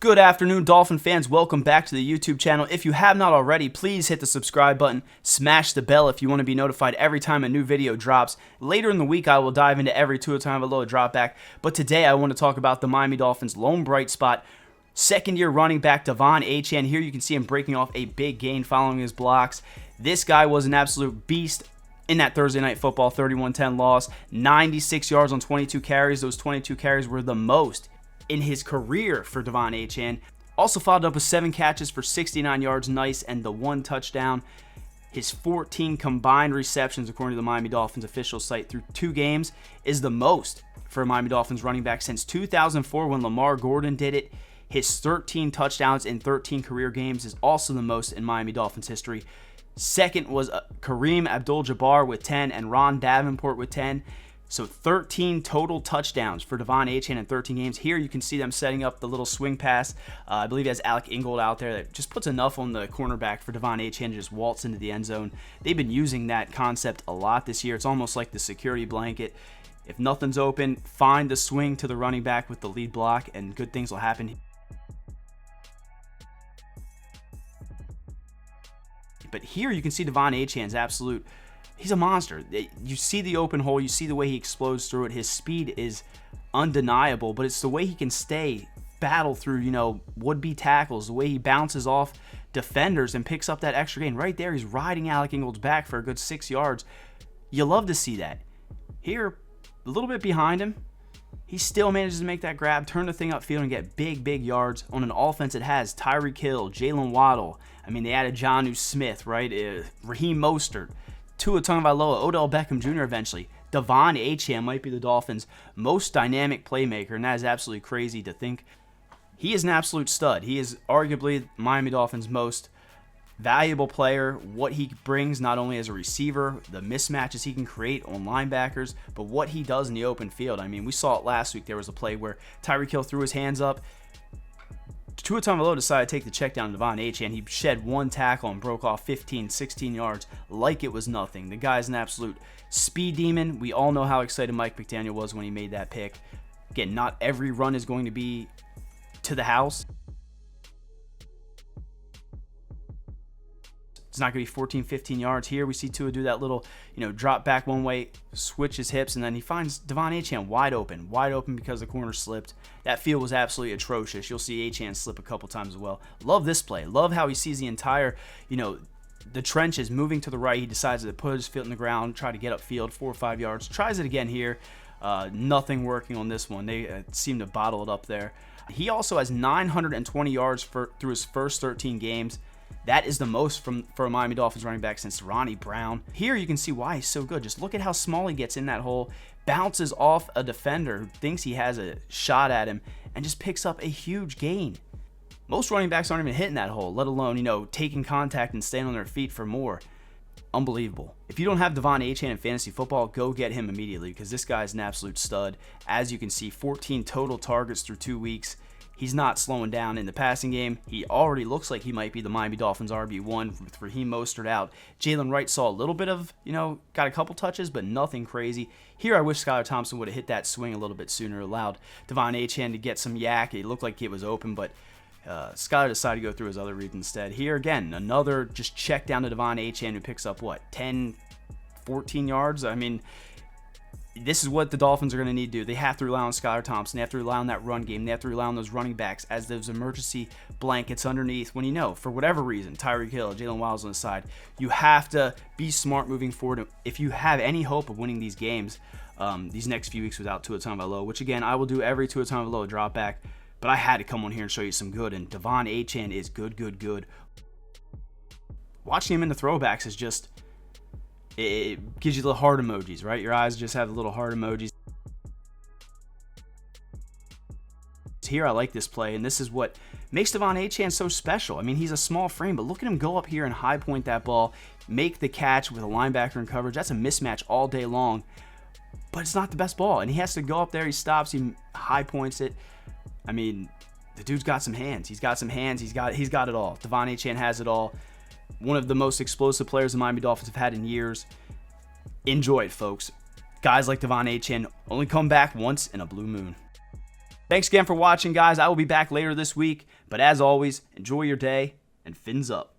Good afternoon, Dolphin fans. Welcome back to the YouTube channel. If you have not already, please hit the subscribe button, smash the bell if you want to be notified every time a new video drops. Later in the week, I will dive into every Tua Tagovailoa drop back, but today I want to talk about the Miami Dolphins' lone bright spot, second-year running back De'Von Achane. Here you can see him breaking off a big gain following his blocks. This guy was an absolute beast in that Thursday Night Football 31-10 loss. 96 yards on 22 carries. Those 22 carries were the most in his career for De'Von Achane. Also followed up with 7 catches for 69 yards, nice, and the 1 touchdown. His 14 combined receptions, according to the Miami Dolphins official site, through 2 games is the most for a Miami Dolphins running back since 2004 when Lamar Gordon did it. His 13 touchdowns in 13 career games is also the most in Miami Dolphins history. Second was Kareem Abdul-Jabbar with 10 and Ron Davenport with 10. So 13 total touchdowns for De'Von Achane in 13 games. Here you can see them setting up the little swing pass. I believe he has Alec Ingold out there that just puts enough on the cornerback for De'Von Achane to just waltz into the end zone. They've been using that concept a lot this year. It's almost like the security blanket. If nothing's open, find the swing to the running back with the lead block and good things will happen. But here you can see De'Von Achane's absolute... He's a monster. You see the open hole. You see the way he explodes through it. His speed is undeniable, but it's the way he can battle through, would-be tackles, the way he bounces off defenders and picks up that extra gain. Right there, he's riding Alec Ingold's back for a good 6 yards. You love to see that. Here, a little bit behind him, he still manages to make that grab, turn the thing upfield, and get big yards on an offense that has Tyreek Hill, Jalen Waddle. I mean, they added Jonnu Smith, right? Raheem Mostert. Tua Tagovailoa, Odell Beckham Jr. eventually. De'Von Achane might be the Dolphins' most dynamic playmaker, and that is absolutely crazy to think. He is an absolute stud. He is arguably Miami Dolphins' most valuable player. What he brings not only as a receiver, the mismatches he can create on linebackers, but what he does in the open field. I mean, we saw it last week. There was a play where Tyreek Hill threw his hands up. Tua Tagovailoa decided to take the check down to De'Von Achane. He shed 1 tackle and broke off 15, 16 yards like it was nothing. The guy's an absolute speed demon. We all know how excited Mike McDaniel was when he made that pick. Again, not every run is going to be to the house. It's not going to be 14, 15 yards. Here we see Tua do that little, drop back one way, switch his hips, and then he finds De'Von Achane wide open because the corner slipped. That field was absolutely atrocious. You'll see Achane slip a couple times as well. Love this play. Love how he sees the entire, the trenches moving to the right. He decides to put his foot in the ground, try to get upfield 4 or 5 yards. Tries it again here. Nothing working on this one. They seem to bottle it up there. He also has 920 yards through his first 13 games. That is the most for a Miami Dolphins running back since Ronnie Brown. Here you can see why he's so good. Just look at how small he gets in that hole, bounces off a defender who thinks he has a shot at him, and just picks up a huge gain. Most running backs aren't even hitting that hole, let alone, taking contact and staying on their feet for more. Unbelievable. If you don't have De'Von Achane in fantasy football, go get him immediately because this guy is an absolute stud. As you can see, 14 total targets through 2 weeks. He's not slowing down in the passing game. He already looks like he might be the Miami Dolphins RB1 with Raheem Mostert out. Jalen Wright saw a little bit of, got a couple touches, but nothing crazy. Here I wish Skylar Thompson would have hit that swing a little bit sooner, allowed De'Von Achane to get some yak. It looked like it was open, but Skylar decided to go through his other reads instead. Here again, another just check down to De'Von Achane who picks up, 10, 14 yards? I mean, this is what the Dolphins are going to need to do. They have to rely on Skylar Thompson. They have to rely on that run game. They have to rely on those running backs as those emergency blankets underneath when for whatever reason, Tyreek Hill, Jalen Waddle's on the side. You have to be smart moving forward. If you have any hope of winning these games, these next few weeks without Tua Tagovailoa, which again, I will do every Tua Tagovailoa drop back, but I had to come on here and show you some good, and De'Von Achane is good. Watching him in the throwbacks is just... It gives you the heart emojis, right? Your eyes just have the little heart emojis. Here, I like this play, and this is what makes De'Von Achane so special. I mean, he's a small frame, but look at him go up here and high point that ball, make the catch with a linebacker in coverage. That's a mismatch all day long, but it's not the best ball, and he has to go up there. He stops, he high points it. I mean, the dude's got some hands. He's got some hands. He's got it all. De'Von Achane has it all. One of the most explosive players the Miami Dolphins have had in years. Enjoy it, folks. Guys like De'Von Achane only come back once in a blue moon. Thanks again for watching, guys. I will be back later this week. But as always, enjoy your day and fins up.